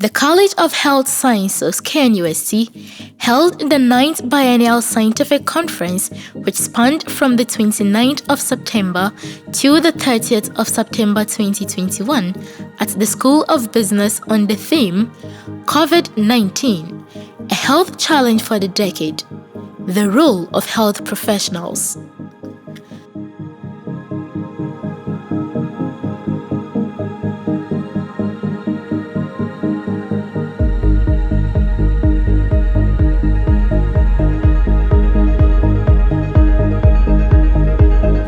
The College of Health Sciences, KNUST, held the 9th Biennial Scientific Conference, which spanned from the 29th of September to the 30th of September 2021 at the School of Business on the theme COVID-19, a health challenge for the decade, the role of health professionals.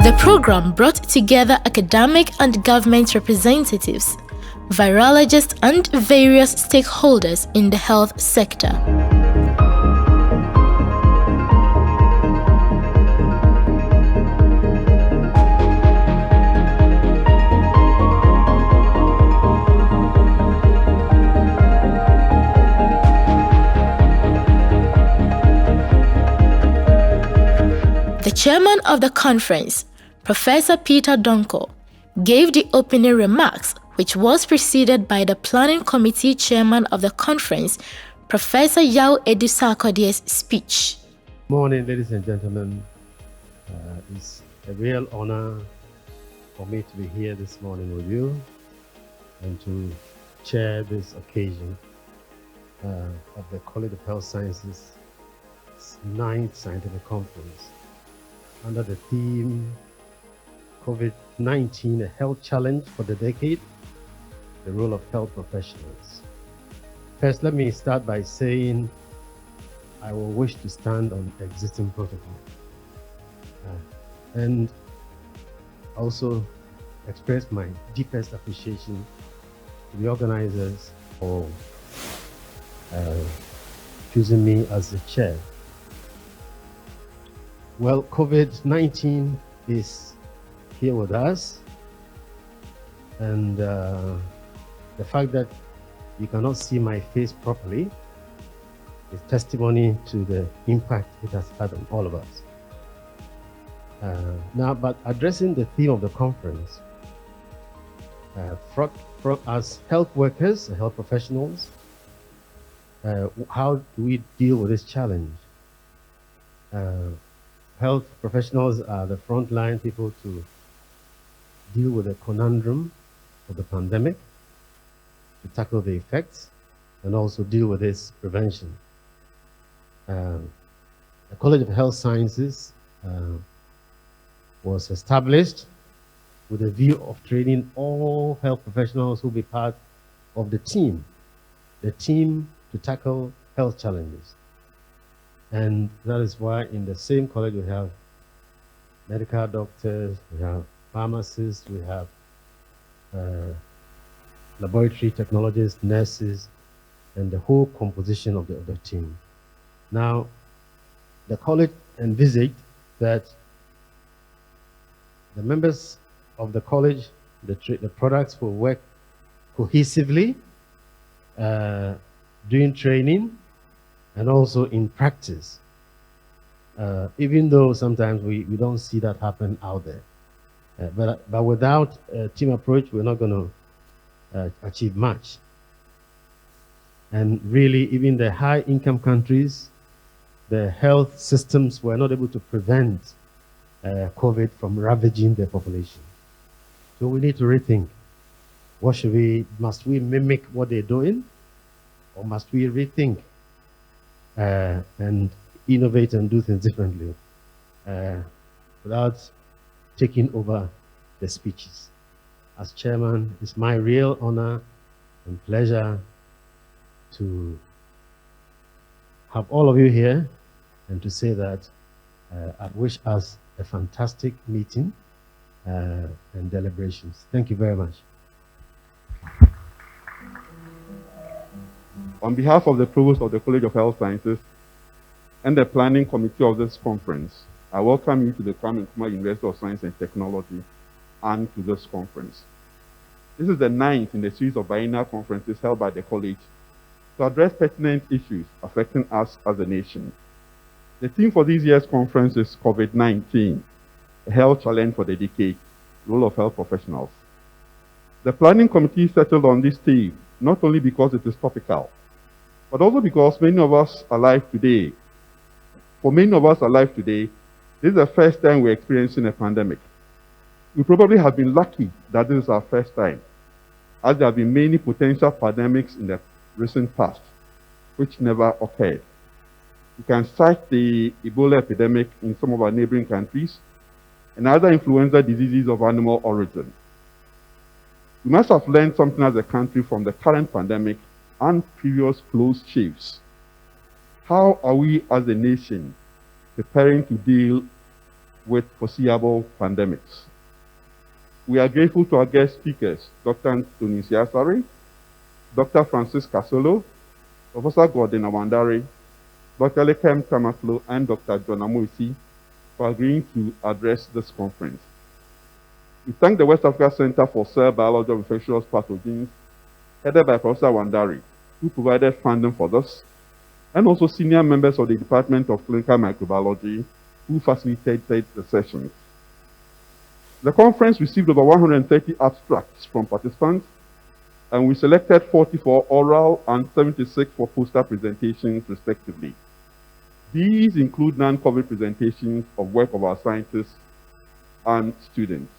The program brought together academic and government representatives, virologists, and various stakeholders in the health sector. The chairman of the conference, Professor Peter Donko, gave the opening remarks, which was preceded by the planning committee chairman of the conference, Professor Yao Edusakodia's speech. Morning, ladies and gentlemen. It's a real honor for me to be here this morning with you and to chair this occasion of the College of Health Sciences' 9th Scientific Conference under the theme COVID-19, a health challenge for the decade, the role of health professionals. First, let me start by saying I will wish to stand on existing protocol and also express my deepest appreciation to the organizers for choosing me as the chair. Well, COVID-19 is here with us, and the fact that you cannot see my face properly is testimony to the impact it has had on all of us. Now, but addressing the theme of the conference, as health workers, health professionals, how do we deal with this challenge? Health professionals are the frontline people to deal with the conundrum of the pandemic, to tackle the effects, and also deal with its prevention. The College of Health Sciences was established with a view of training all health professionals who will be part of the team to tackle health challenges. And that is why in the same college we have medical doctors, we have pharmacists, we have laboratory technologists, nurses, and the whole composition of the team. Now, the college envisaged that the members of the college, the products will work cohesively, doing training and also in practice, even though sometimes we don't see that happen out there. But without a team approach, we're not going to achieve much. And really, even the high-income countries, the health systems were not able to prevent COVID from ravaging their population. So we need to rethink. Must we mimic what they're doing? Or must we rethink and innovate and do things differently without taking over the speeches? As chairman, it's my real honor and pleasure to have all of you here and to say that I wish us a fantastic meeting and deliberations. Thank you very much. On behalf of the Provost of the College of Health Sciences and the planning committee of this conference, I welcome you to the Kwame Nkrumah University of Science and Technology and to this conference. This is the 9th in the series of biennial conferences held by the college to address pertinent issues affecting us as a nation. The theme for this year's conference is COVID-19, a health challenge for the decade, role of health professionals. The planning committee settled on this theme not only because it is topical, but also because many of us alive today, this is the first time we're experiencing a pandemic. We probably have been lucky that this is our first time, as there have been many potential pandemics in the recent past, which never occurred. You can cite the Ebola epidemic in some of our neighboring countries and other influenza diseases of animal origin. We must have learned something as a country from the current pandemic and previous close shaves. How are we as a nation preparing to deal with foreseeable pandemics? We are grateful to our guest speakers, Dr. Anthony Siasari, Dr. Francis Kasolo, Professor Gordon Awandare, Dr. Lekem Tamaflo, and Dr. John Amoisi for agreeing to address this conference. We thank the West Africa Center for Cell Biology of Infectious Pathogens, headed by Professor Awandare, who provided funding for this, and also senior members of the Department of Clinical Microbiology, who facilitated the sessions. The conference received over 130 abstracts from participants, and we selected 40 for oral and 76 for poster presentations, respectively. These include non-COVID presentations of work of our scientists and students.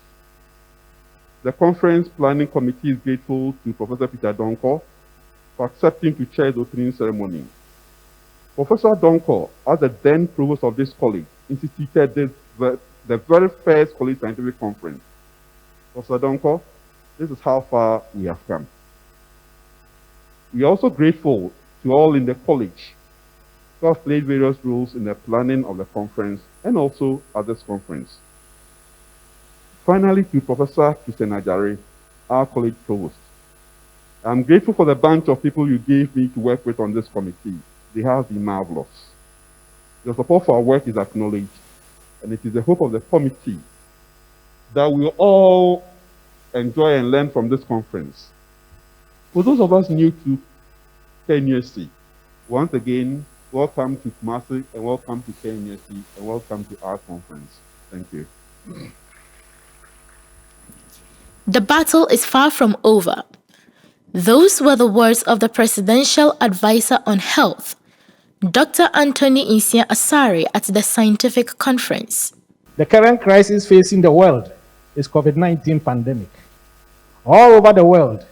The conference planning committee is grateful to Professor Peter Donkor for accepting to chair the opening ceremony. Professor Donkor, as the then provost of this college, instituted the very first college scientific conference. Professor Donkor, this is how far we have come. We are also grateful to all in the college who have played various roles in the planning of the conference and also at this conference. Finally, to Professor Christian Ajare, our college provost. I'm grateful for the bunch of people you gave me to work with on this committee. They have been marvelous. Your support for our work is acknowledged, and it is the hope of the committee that we will all enjoy and learn from this conference. For those of us new to KNUST, once again, welcome to Kumasi, and welcome to KNUST, and welcome to our conference. Thank you. The battle is far from over. Those were the words of the Presidential Advisor on Health, Dr. Anthony Insia Asare, at the scientific conference. The current crisis facing the world is COVID-19 pandemic. All over the world,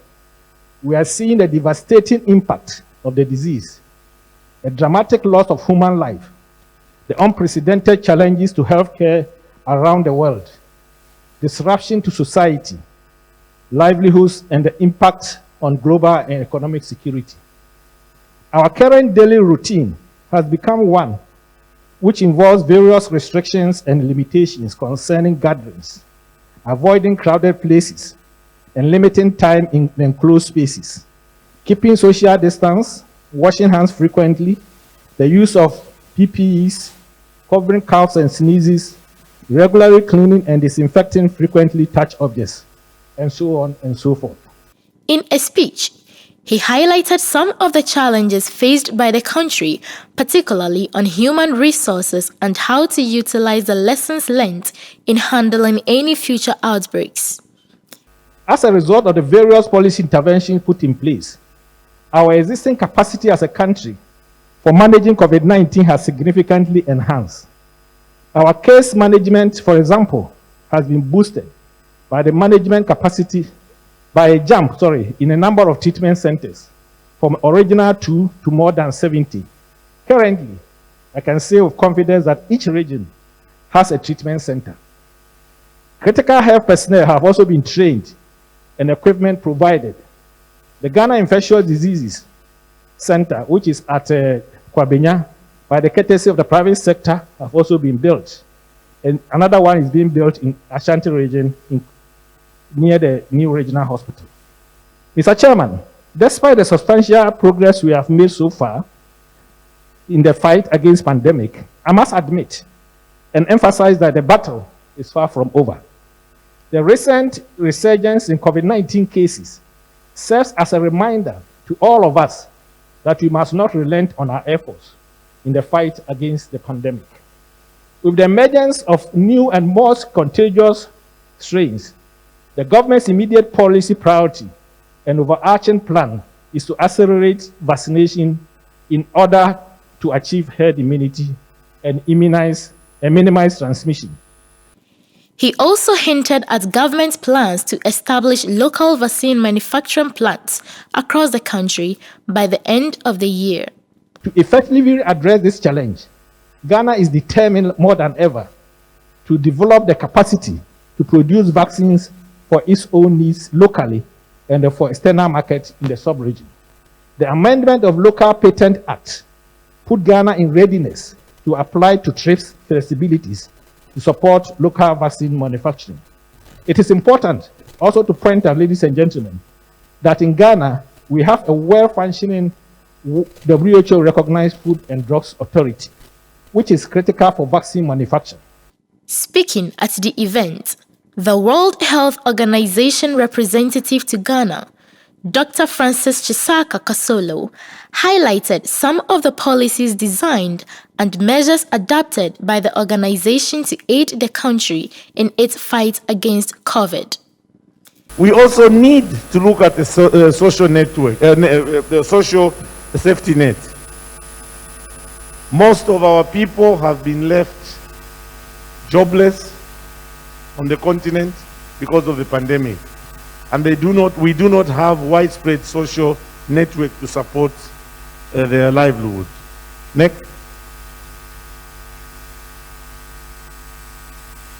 we are seeing the devastating impact of the disease, a dramatic loss of human life, the unprecedented challenges to healthcare around the world, disruption to society, livelihoods, and the impact on global and economic security. Our current daily routine has become one which involves various restrictions and limitations concerning gatherings, avoiding crowded places, and limiting time in enclosed spaces, keeping social distance, washing hands frequently, the use of PPEs, covering coughs and sneezes, regularly cleaning and disinfecting frequently touched objects, and so on and so forth. In a speech, he highlighted some of the challenges faced by the country, particularly on human resources and how to utilize the lessons learned in handling any future outbreaks. As a result of the various policy interventions put in place, our existing capacity as a country for managing COVID-19 has significantly enhanced. Our case management, for example, has been boosted by the management capacity by a jump, in a number of treatment centers from original 2 to more than 70. Currently, I can say with confidence that each region has a treatment center. Critical health personnel have also been trained and equipment provided. The Ghana Infectious Diseases Center, which is at Kwabenya, by the courtesy of the private sector, have also been built. And another one is being built in Ashanti region near the new regional hospital. Mr. Chairman, despite the substantial progress we have made so far in the fight against pandemic, I must admit and emphasize that the battle is far from over. The recent resurgence in COVID-19 cases serves as a reminder to all of us that we must not relent on our efforts in the fight against the pandemic. With the emergence of new and more contagious strains, the government's immediate policy priority and overarching plan is to accelerate vaccination in order to achieve herd immunity and minimize transmission. He also hinted at government plans to establish local vaccine manufacturing plants across the country by the end of the year. To effectively address this challenge, Ghana is determined more than ever to develop the capacity to produce vaccines for its own needs locally and for external markets in the sub-region. The amendment of Local Patent Act put Ghana in readiness to apply to TRIPS flexibilities to support local vaccine manufacturing. It is important also to point out, ladies and gentlemen, that in Ghana, we have a well-functioning WHO-recognized Food and Drugs Authority, which is critical for vaccine manufacture. Speaking at the event, the World Health Organization representative to Ghana, Dr. Francis Chisaka Kasolo, highlighted some of the policies designed and measures adopted by the organization to aid the country in its fight against COVID. We also need to look at the social network, the social safety net. Most of our people have been left jobless on the continent because of the pandemic. And we do not have widespread social network to support their livelihood. Next.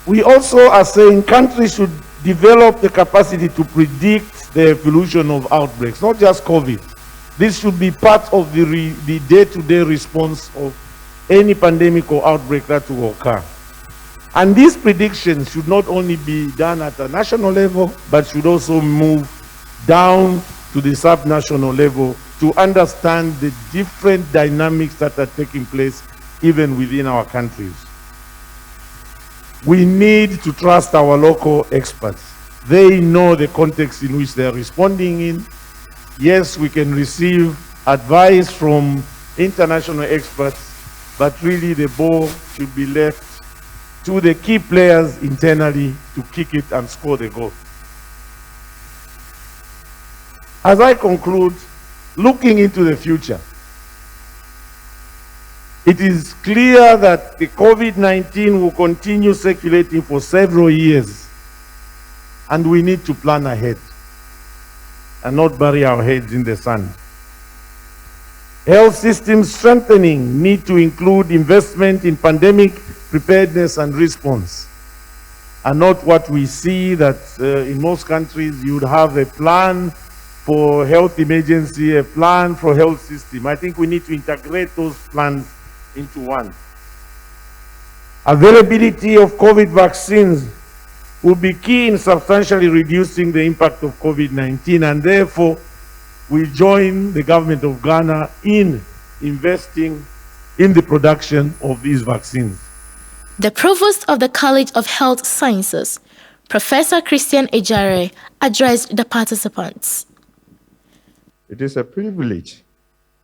We also are saying countries should develop the capacity to predict the evolution of outbreaks, not just COVID. This should be part of the day-to-day response of any pandemic or outbreak that will occur. And these predictions should not only be done at a national level, but should also move down to the sub-national level to understand the different dynamics that are taking place even within our countries. We need to trust our local experts. They know the context in which they are responding in. Yes, we can receive advice from international experts, but really the ball should be left to the key players internally to kick it and score the goal. As I conclude, looking into the future, it is clear that the COVID-19 will continue circulating for several years, and we need to plan ahead and not bury our heads in the sand. Health system strengthening need to include investment in pandemic preparedness and response, and not what we see that in most countries you would have a plan for health emergency, a plan for health system. I think we need to integrate those plans into one. Availability of COVID vaccines will be key in substantially reducing the impact of COVID-19, and therefore we join the government of Ghana in investing in the production of these vaccines. The Provost of the College of Health Sciences, Professor Christian Ejare, addressed the participants. It is a privilege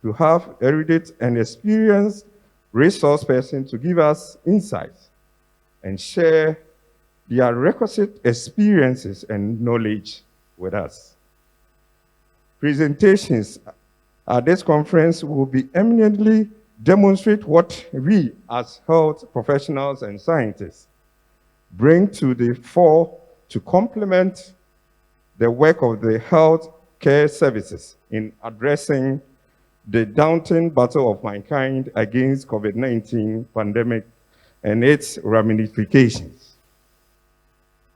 to have erudite and experienced resource persons to give us insights and share their requisite experiences and knowledge with us. Presentations at this conference will be eminently demonstrate what we as health professionals and scientists bring to the fore to complement the work of the health care services in addressing the daunting battle of mankind against COVID-19 pandemic and its ramifications.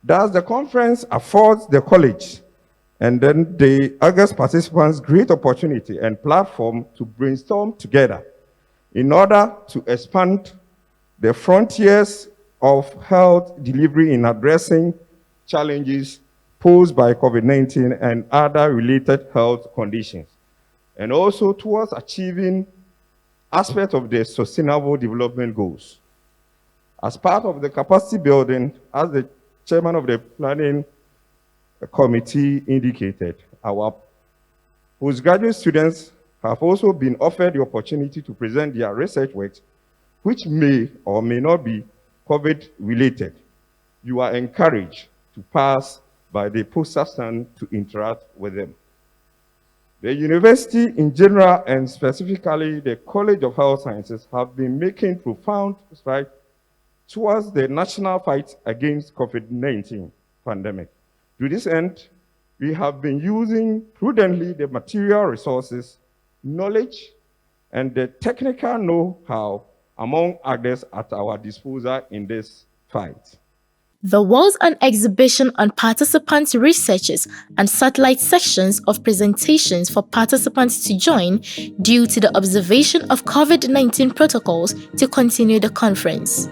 Thus, the conference affords the college and then the August participants great opportunity and platform to brainstorm together in order to expand the frontiers of health delivery in addressing challenges posed by COVID-19 and other related health conditions, and also towards achieving aspects of the Sustainable Development Goals. As part of the capacity building, as the chairman of the planning committee indicated, our postgraduate students have also been offered the opportunity to present their research works, which may or may not be COVID-related. You are encouraged to pass by the poster stand to interact with them. The university in general and specifically the College of Health Sciences have been making profound strides towards the national fight against COVID-19 pandemic. To this end, we have been using prudently the material resources, knowledge, and the technical know-how among others at our disposal in this fight. There was an exhibition on participants' researches and satellite sections of presentations for participants to join due to the observation of COVID-19 protocols to continue the conference.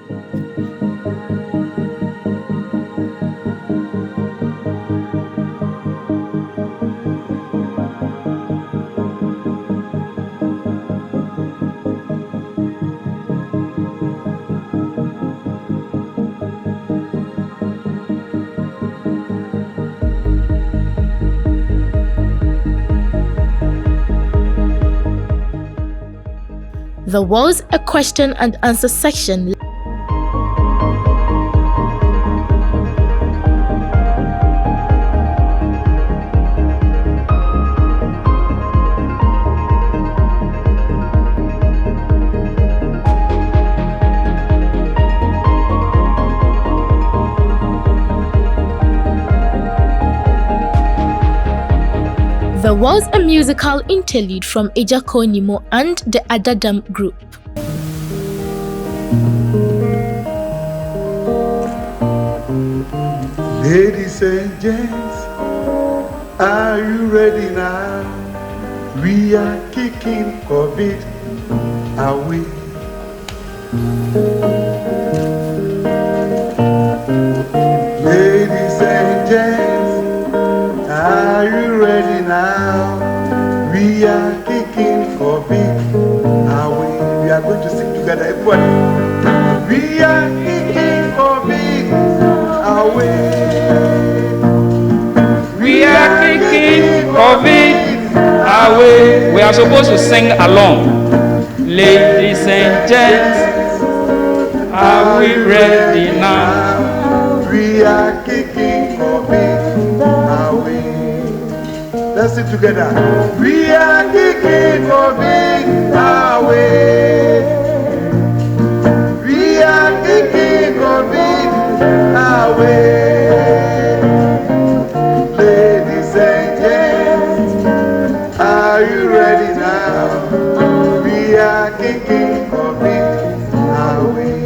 There was a question and answer section. There was a musical interlude from Ejako Nimo and the Adadam group. Ladies and gents, are you ready now? We are kicking COVID away. Ladies and gents, are you ready now? We are kicking COVID away. We are going to sing together, everybody. We are kicking COVID away. We are kicking COVID away. We are supposed to sing along. Ladies and gents, are we ready now? We are kicking COVID away. Let's sing together. We are kicking COVID away. We are kicking COVID away. Ladies and gents, are you ready now? We are kicking COVID away.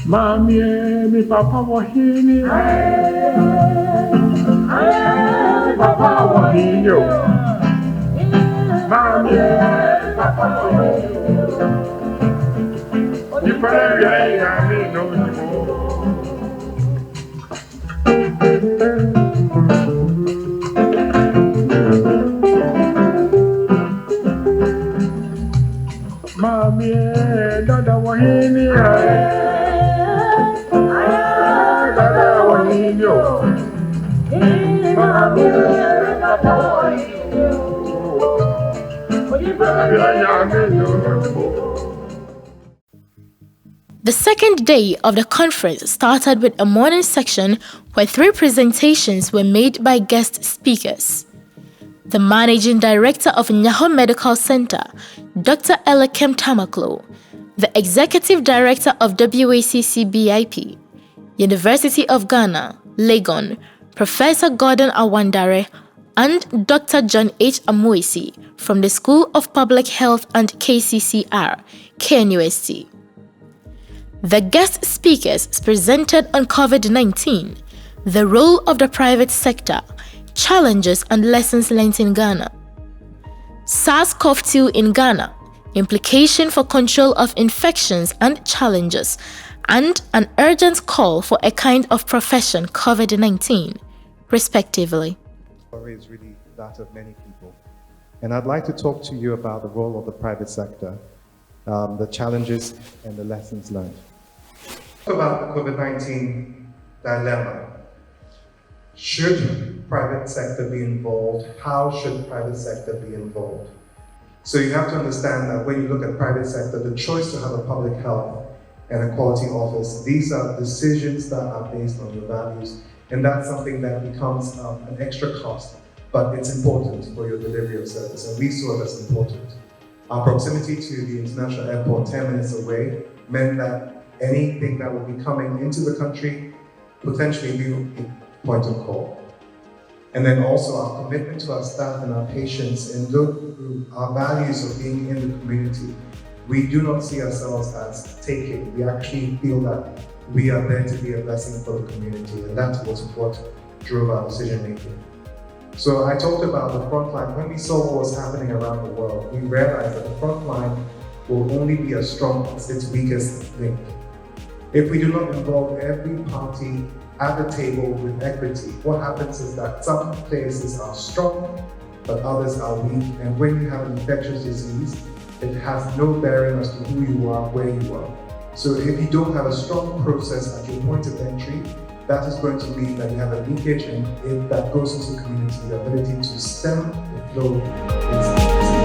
Mami, mi papa wahini. Papa wahini. Mami, papa wahini. You pray, I mean, no. Mami, dada wahini. The second day of the conference started with a morning section where 3 presentations were made by guest speakers. The Managing Director of Nyaho Medical Center, Dr. Elekem Tamaklo, the Executive Director of WACC BIP, University of Ghana, Legon, Professor Gordon Awandare, and Dr. John H. Amoisi from the School of Public Health and KCCR, KNUST. The guest speakers presented on COVID-19, the role of the private sector, challenges and lessons learned in Ghana, SARS-CoV-2 in Ghana, implication for control of infections and challenges, and an urgent call for a kind of profession, COVID-19, respectively. The story is really that of many people. And I'd like to talk to you about the role of the private sector, the challenges and the lessons learned. About the COVID-19 dilemma. Should private sector be involved? How should private sector be involved? So you have to understand that when you look at private sector, the choice to have a public health and Equality Office. These are decisions that are based on your values, and that's something that becomes an extra cost, but it's important for your delivery of service, and we saw it as important. Our proximity to the international airport 10 minutes away meant that anything that would be coming into the country potentially be a point of call. And then also our commitment to our staff and our patients and our values of being in the community. We do not see ourselves as taking. We actually feel that we are there to be a blessing for the community, and that was what drove our decision making. So I talked about the front line. When we saw what was happening around the world, we realized that the front line will only be as strong as its weakest link. If we do not involve every party at the table with equity, what happens is that some places are strong, but others are weak. And when you have an infectious disease, it has no bearing as to who you are, where you are. So if you don't have a strong process at your point of entry, that is going to mean that you have a leakage, and if that goes into the community, the ability to stem the flow is significant.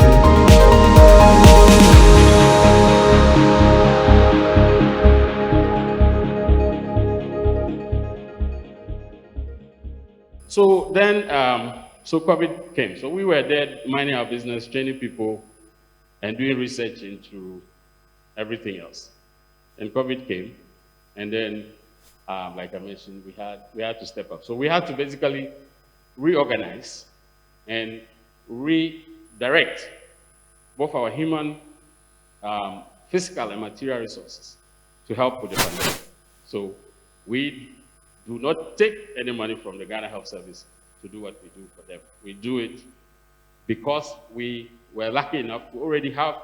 So then, so COVID came. So we were there minding our business, training people, and doing research into everything else. And COVID came, and then, like I mentioned, we had to step up. So we had to basically reorganize and redirect both our human, physical, and material resources to help with the pandemic. So we do not take any money from the Ghana Health Service to do what we do for them. We do it because we were lucky enough to already have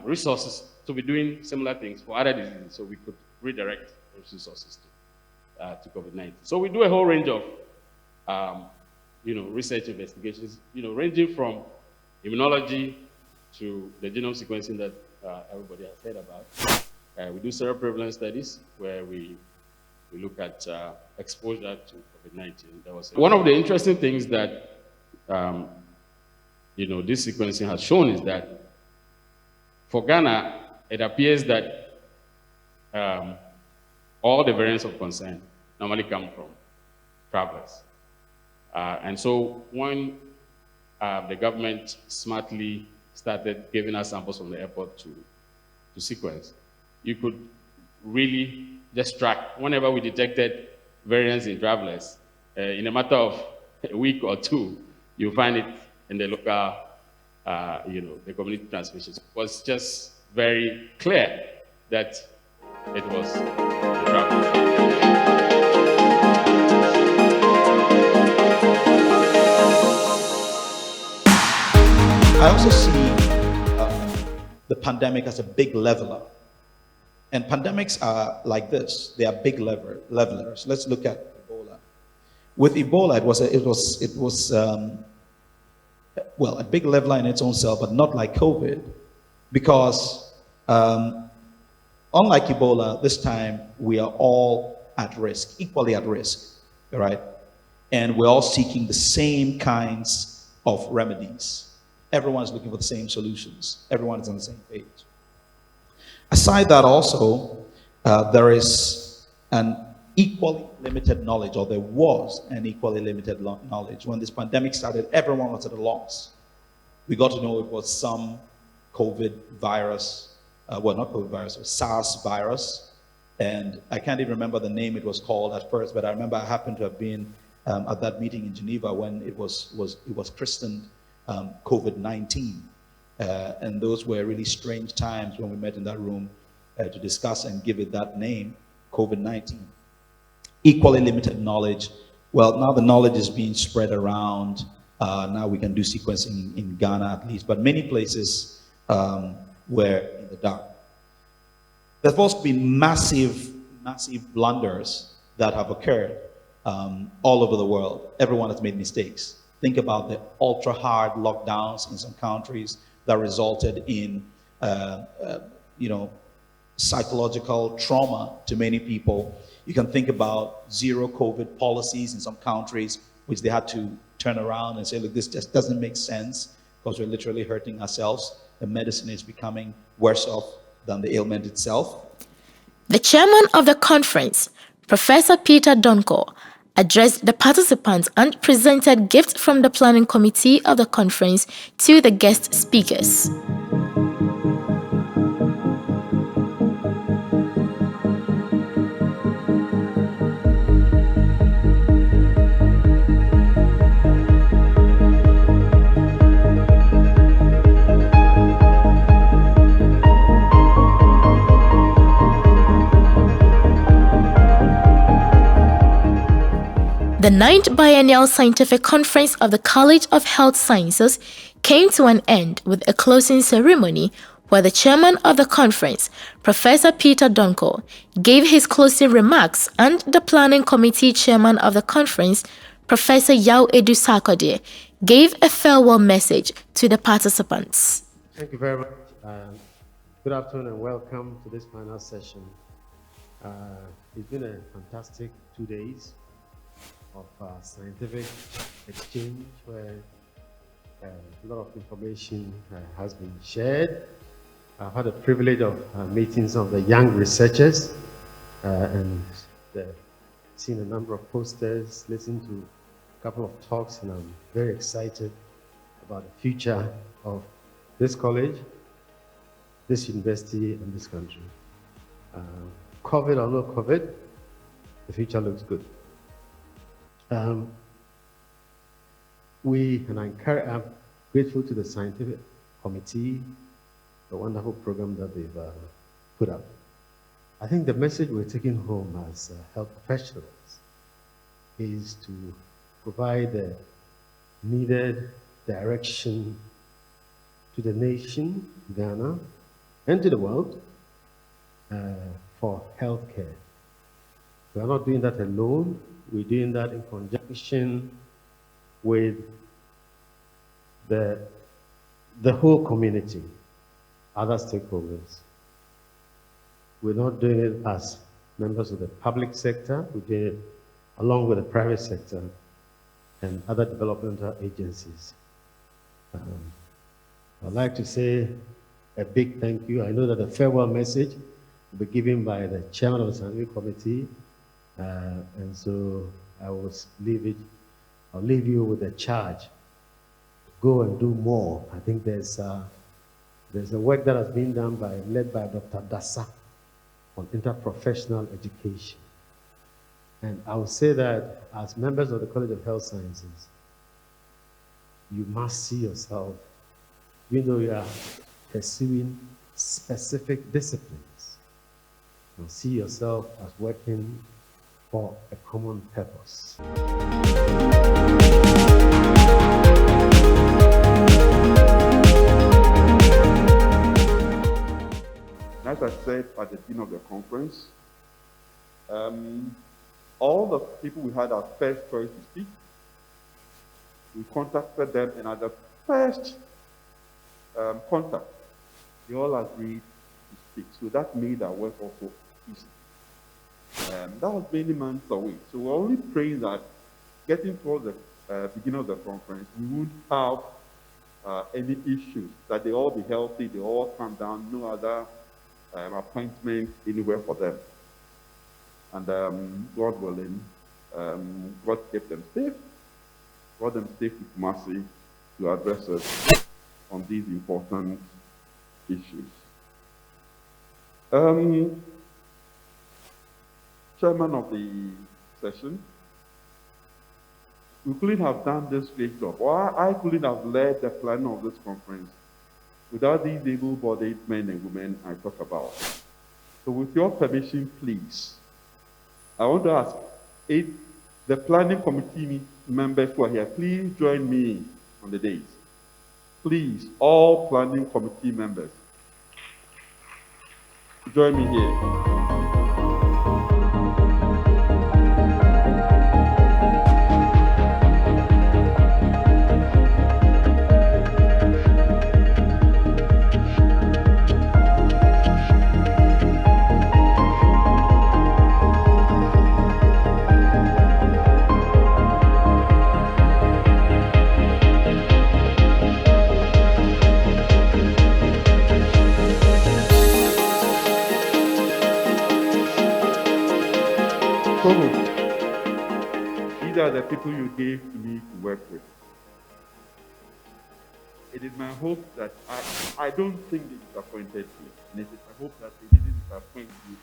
resources to be doing similar things for other diseases, so we could redirect those resources to COVID-19. So we do a whole range of research investigations, ranging from immunology to the genome sequencing that everybody has heard about. We do seroprevalence studies where we look at exposure to COVID-19. That was one of the interesting things that this sequencing has shown is that for Ghana, it appears that all the variants of concern normally come from travelers. And so when the government smartly started giving us samples from the airport to sequence, you could really just track whenever we detected variants in travelers. In a matter of a week or two, you'll find it in the local, the community transmissions. It was just very clear that it was the travelers. I also see the pandemic as a big leveler. And pandemics are like this. They are big levelers. Let's look at Ebola. With Ebola, it was a big leveler in its own self, but not like COVID. Because unlike Ebola, this time we are all at risk, equally at risk, right? And we're all seeking the same kinds of remedies. Everyone's looking for the same solutions. Everyone is on the same page. Aside that also, there is an equally limited knowledge, or there was an equally limited knowledge. When this pandemic started, everyone was at a loss. We got to know it was some COVID virus, not COVID virus, it was SARS virus. And I can't even remember the name it was called at first, but I remember I happened to have been at that meeting in Geneva when it was christened COVID-19. And those were really strange times when we met in that room to discuss and give it that name, COVID-19. Equally limited knowledge. Well, now the knowledge is being spread around. Now we can do sequencing in Ghana at least, but many places were in the dark. There's also been massive blunders that have occurred all over the world. Everyone has made mistakes. Think about the ultra-hard lockdowns in some countries that resulted in, psychological trauma to many people. You can think about zero COVID policies in some countries, which they had to turn around and say, look, this just doesn't make sense because we're literally hurting ourselves. The medicine is becoming worse off than the ailment itself. The chairman of the conference, Professor Peter Donko, addressed the participants and presented gifts from the planning committee of the conference to the guest speakers. The 9th Biennial Scientific Conference of the College of Health Sciences came to an end with a closing ceremony where the chairman of the conference, Professor Peter Donko, gave his closing remarks and the planning committee chairman of the conference, Professor Yao Edu Sarkodie, gave a farewell message to the participants. Thank you very much. Good afternoon and welcome to this final session. It's been a fantastic 2 days of scientific exchange where a lot of information has been shared. I've had the privilege of meeting some of the young researchers and seen a number of posters, listened to a couple of talks, and I'm very excited about the future of this college, this university, and this country. COVID or no COVID, the future looks good. I'm grateful to the scientific committee, the wonderful program that they've put up. I think the message we're taking home as health professionals is to provide the needed direction to the nation, Ghana, and to the world for healthcare. We are not doing that alone. We're doing that in conjunction with the whole community, other stakeholders. We're not doing it as members of the public sector. We're doing it along with the private sector and other developmental agencies. I'd like to say a big thank you. I know that the farewell message will be given by the chairman of the scientific committee, and so I will I'll leave you with a charge. Go and do more. I think there's a work that has been done led by Dr. Dasa on interprofessional education. And I would say that as members of the College of Health Sciences, you must see yourself, even though you are pursuing specific disciplines, you see yourself as working for a common purpose. As I said at the beginning of the conference, all the people we had our first choice to speak, we contacted them, and at the first contact, they all agreed to speak. So that made our work also easy. That was many months away. So we're only praying that getting towards the beginning of the conference, we won't have any issues, that they all be healthy, they all come down, no other appointment anywhere for them. And God willing, God kept them safe, brought them safe with mercy to address us on these important issues. Chairman of the session, we couldn't have done this great job, or I couldn't have led the planning of this conference without these able-bodied men and women I talk about. So with your permission, please, I want to ask if the planning committee members who are here, please join me on the days. Please, all planning committee members, join me here. the people you gave to me to work with. It is my hope that I don't think they disappointed you. And it is my hope that they didn't disappoint you.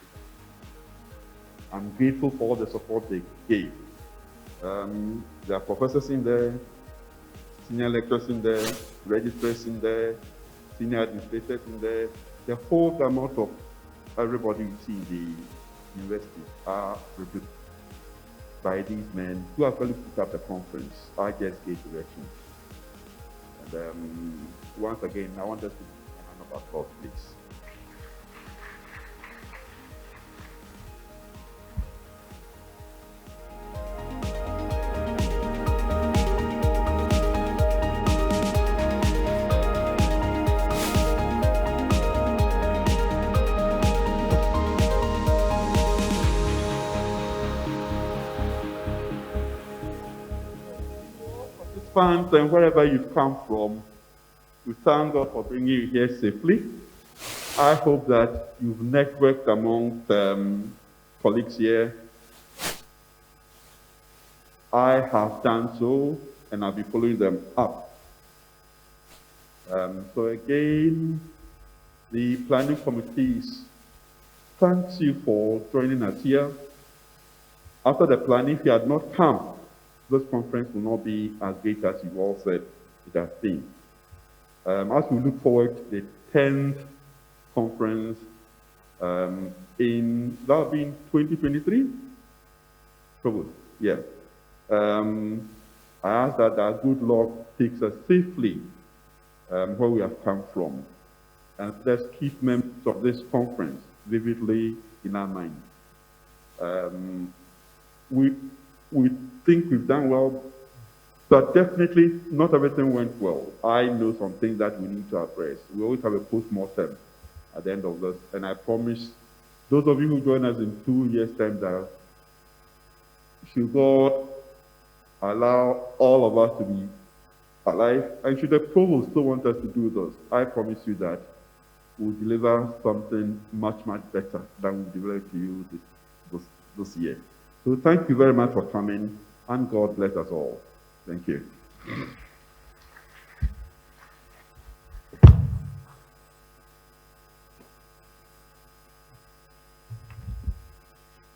I'm grateful for all the support they gave. There are professors in there, senior lecturers in there, registrars in there, senior administrators in there. The whole gamut of everybody you see in the university are represented by these men who actually put up the conference. I just gave direction. And once again, I want us to give a hand of applause, please. Participants and wherever you've come from, we thank God for bringing you here safely. I hope that you've networked among colleagues here. I have done so, and I'll be following them up. So again, the planning committees thanks you for joining us here. After the planning, if you had not come, this conference will not be as great as you all said it has been. As we look forward to the 10th conference that'll be in 2023? Probably, yeah. I ask that our good Lord takes us safely where we have come from. And let's keep members of this conference vividly in our minds. We think we've done well, but definitely not everything went well. I know some things that we need to address. We always have a post-mortem at the end of this, and I promise those of you who join us in 2 years' time that should God allow all of us to be alive, and should the Provost still want us to do this, I promise you that we'll deliver something much, much better than we delivered to you this year. So thank you very much for coming, and God bless us all. Thank you.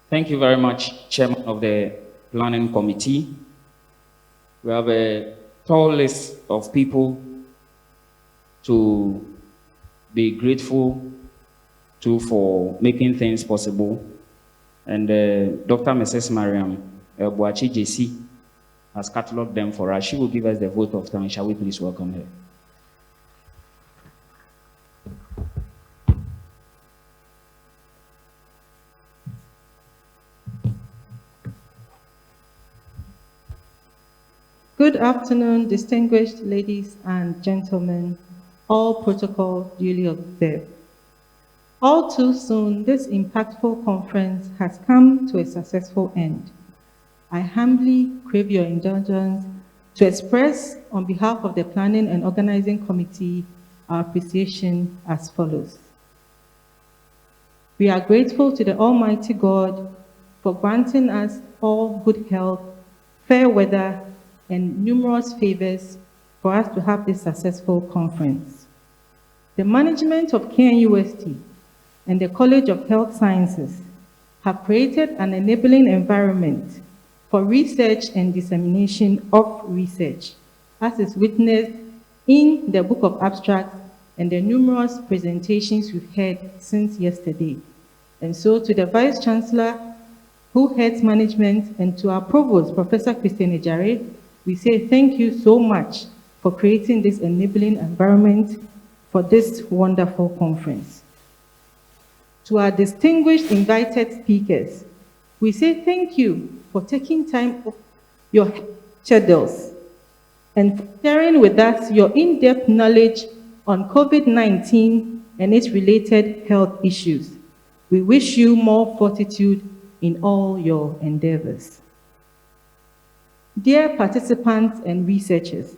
Thank you very much, Chairman of the Planning Committee. We have a tall list of people to be grateful to for making things possible. And Dr. Mrs. Mariam Boachi JC has catalogued them for us. She will give us the vote of thanks. Shall we please welcome her? Good afternoon, distinguished ladies and gentlemen, all protocol duly observed. All too soon, this impactful conference has come to a successful end. I humbly crave your indulgence to express on behalf of the Planning and Organizing Committee our appreciation as follows. We are grateful to the Almighty God for granting us all good health, fair weather, and numerous favors for us to have this successful conference. The management of KNUST and the College of Health Sciences have created an enabling environment for research and dissemination of research, as is witnessed in the Book of Abstracts and the numerous presentations we've had since yesterday. And so to the Vice Chancellor who heads management and to our Provost, Professor Christian Ejare, we say thank you so much for creating this enabling environment for this wonderful conference. To our distinguished invited speakers, we say thank you for taking time off your schedules and for sharing with us your in-depth knowledge on COVID-19 and its related health issues. We wish you more fortitude in all your endeavors. Dear participants and researchers,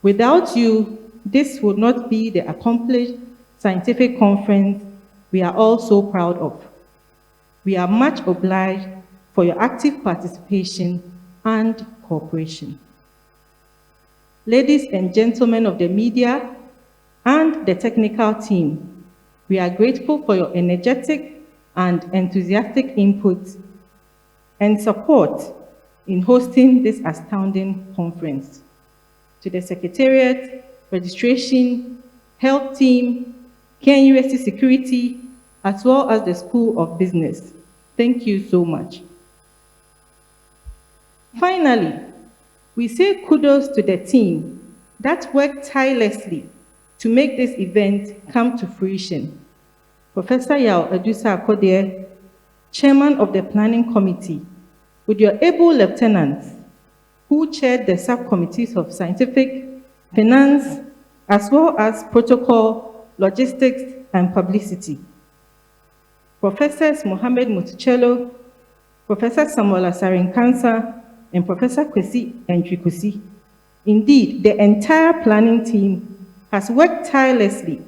without you, this would not be the accomplished scientific conference we are all so proud of. We are much obliged for your active participation and cooperation. Ladies and gentlemen of the media and the technical team, we are grateful for your energetic and enthusiastic input and support in hosting this astounding conference. To the Secretariat, Registration, Health Team, KNUST Security, as well as the School of Business, thank you so much. Finally, we say kudos to the team that worked tirelessly to make this event come to fruition. Professor Yao Adusa Akodie, Chairman of the Planning Committee, with your able lieutenants who chaired the subcommittees of Scientific, Finance, as well as Protocol, Logistics, and Publicity. Professors Mohamed Mutuchelo, Professor Samuel Asarin-Kansa, and Professor Kwesi Entrikusi. Indeed, the entire planning team has worked tirelessly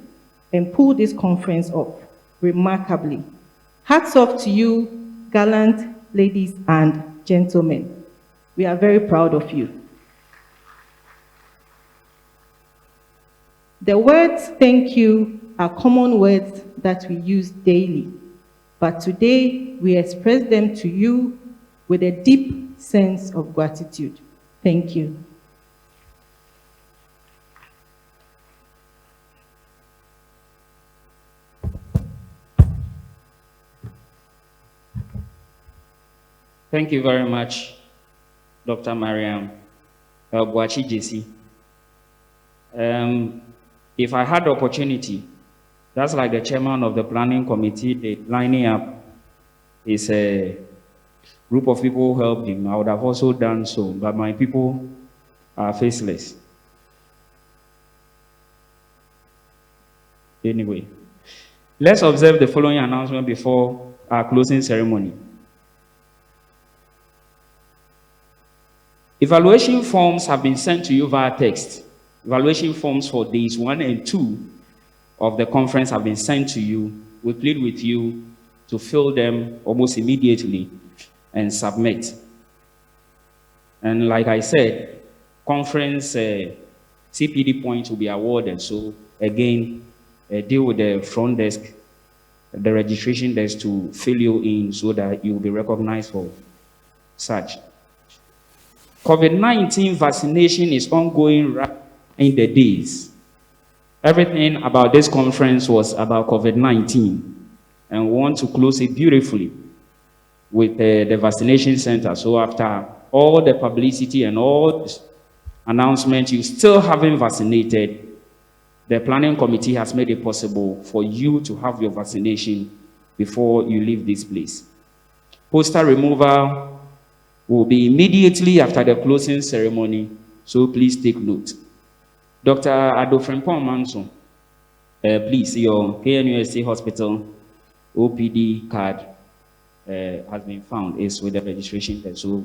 and pulled this conference off remarkably. Hats off to you, gallant ladies and gentlemen. We are very proud of you. The words thank you are common words that we use daily, but today we express them to you with a deep sense of gratitude. Thank you. Thank you very much, Dr. Mariam Boachi JC. If I had the opportunity, that's like the chairman of the planning committee, the lining up is a group of people who helped him. I would have also done so, but my people are faceless. Anyway, let's observe the following announcement before our closing ceremony. Evaluation forms have been sent to you via text. Evaluation forms for days 1 and 2 of the conference have been sent to you. We plead with you to fill them almost immediately and submit. And like I said, conference CPD points will be awarded. So again, deal with the front desk, the registration desk to fill you in so that you will be recognized for such. COVID-19 vaccination is ongoing right in the days. Everything about this conference was about COVID-19, and we want to close it beautifully with the vaccination center. So after all the publicity and all the announcements, you still haven't vaccinated, the planning committee has made it possible for you to have your vaccination before you leave this place. Poster removal will be immediately after the closing ceremony, so please take note. Dr. Adofrempong Manson, please, your KNUST Hospital OPD card has been found. It's with the registration there, so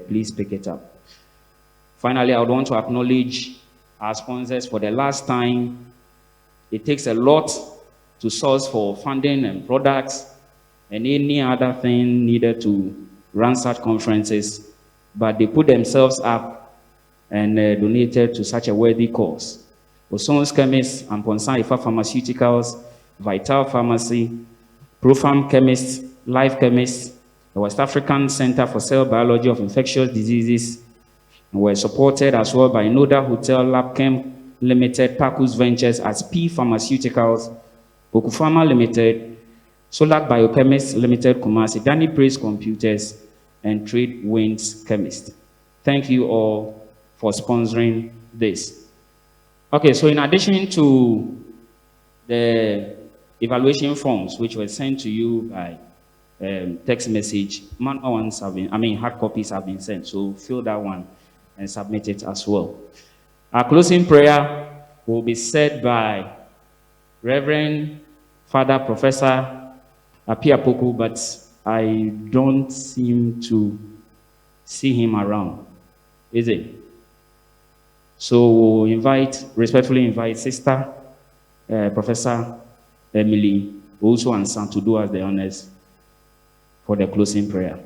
please pick it up. Finally, I would want to acknowledge our sponsors for the last time. It takes a lot to source for funding and products and any other thing needed to run such conferences, but they put themselves up and donated to such a worthy cause. Oson's Chemists, Amponsan Ifa Pharmaceuticals, Vital Pharmacy, Profam Chemists, Life Chemists, the West African Center for Cell Biology of Infectious Diseases, and were supported as well by Noda Hotel Labchem Limited, Pacus Ventures as P Pharmaceuticals, Okufama Limited, Solak Biochemists Limited Kumasi, Danny Praise Computers, and Trade Winds Chemist. Thank you all for sponsoring this. Okay, so in addition to the evaluation forms, which were sent to you by text message, manual ones have been, hard copies have been sent, so fill that one and submit it as well. Our closing prayer will be said by Reverend Father Professor Apia Poku, but I don't seem to see him around, is it? So we'll respectfully invite Sister Professor Emily also and Sam to do us the honors for the closing prayer.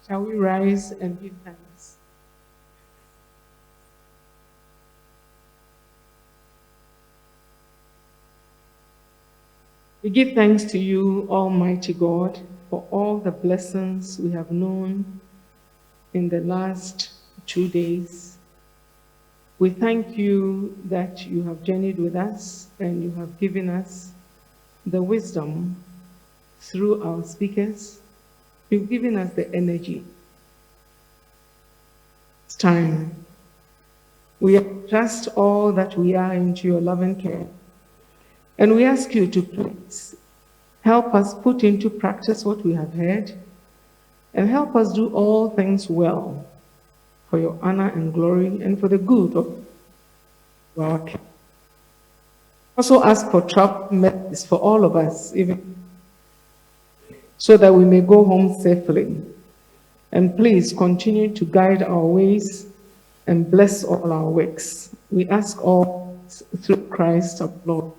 Shall we rise and give thanks? We give thanks to you, Almighty God, for all the blessings we have known in the last 2 days. We thank you that you have journeyed with us and you have given us the wisdom through our speakers. You've given us the energy. It's time. We entrust all that we are into your loving care. And we ask you to please help us put into practice what we have heard and help us do all things well for your honor and glory and for the good of our care. Also ask for travel mercies for all of us, even so that we may go home safely. And please continue to guide our ways and bless all our works. We ask all through Christ our Lord.